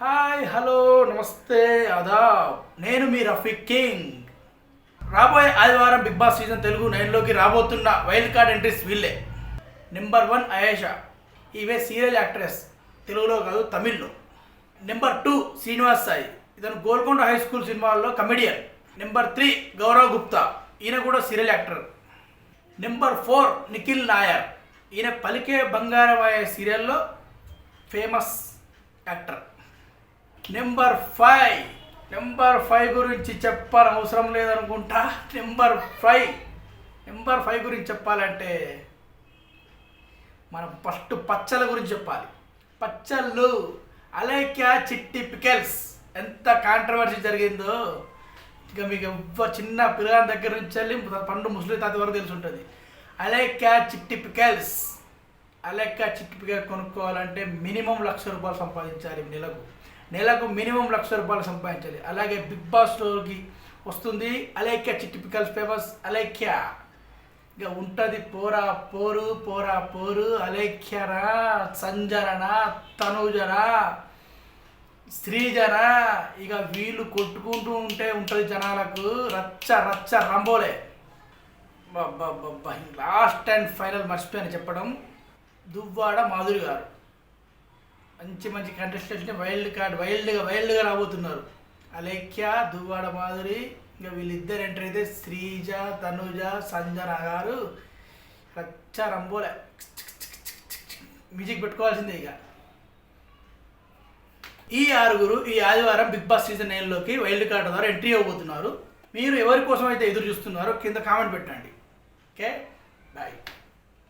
Hi hello నమస్తే ఆదాబ్. నేను మీ Rafiq king. రాబోయే ఆదివారం బిగ్ బాస్ సీజన్ తెలుగు 9లోకి రాబోతున్న వైల్డ్ కార్డ్ ఎంట్రీస్ వీళ్ళే. నెంబర్ 1 అయేషా, ఈమె సీరియల్ యాక్ట్రెస్, తెలుగులో కాదు తమిళ్లో. నెంబర్ 2 శ్రీనివాస్ సాయి, ఇతను గోల్కొండ హై స్కూల్ సినిమాల్లో కమెడియన్. నెంబర్ 3 గౌరవ్ గుప్తా, ఈయన కూడా serial actor. Number 4 Nikhil Nair, ఈయన పలికే బంగారమాయ సీరియల్లో ఫేమస్ యాక్టర్. నెంబర్ 5 గురించి చెప్పనవసరం లేదనుకుంటా. నెంబర్ 5 గురించి చెప్పాలంటే మనం ఫస్ట్ పచ్చల గురించి చెప్పాలి. పచ్చళ్ళు అలేఖ్య చిట్టి పికెల్స్. ఎంత కాంట్రవర్సీ జరిగిందో ఇక మీకు చిన్న పిల్లల దగ్గర నుంచి వెళ్ళి పండు ముస్లిం తాత వరకు తెలిసి ఉంటుంది. అలేఖ్య చిట్టి పికెల్స్ కొనుక్కోవాలంటే మినిమం ₹1,00,000 సంపాదించాలి. నెలకు మినిమం ₹1,00,000 సంపాదించాలి. అలాగే బిగ్ బాస్ స్టోర్కి వస్తుంది అలేఖ్య చిట్టి పికెల్స్. ఫేమస్ అలేఖ్య ఇక ఉంటుంది పోరు అలేఖ్యనా, సంజననా, తనుజనా, శ్రీజన. ఇక వీళ్ళు కొట్టుకుంటూ ఉంటే ఉంటుంది జనాలకు రచ్చ రంబోలే. లాస్ట్ అండ్ ఫైనల్ మర్చిపోయాను చెప్పడం, దువ్వాడ మాధురి గారు మంచి కంటెస్టెంట్ని వైల్డ్గా రాబోతున్నారు. అలేఖ్య, దువ్వాడ మాధురి, ఇంకా వీళ్ళిద్దరు ఎంటర్ అయితే శ్రీజ, తనుజ, సంజన గారు రచ్చ రంబోలే. మ్యూజిక్ పెట్టుకోవాల్సిందే. ఇక ఈ 6 ఈ ఆదివారం బిగ్ బాస్ సీజన్ 9లోకి వైల్డ్ కార్డ్ ద్వారా ఎంట్రీ అవ్వబోతున్నారు. మీరు ఎవరి కోసం అయితే ఎదురు చూస్తున్నారో కింద కామెంట్ పెట్టండి. Okay, bye.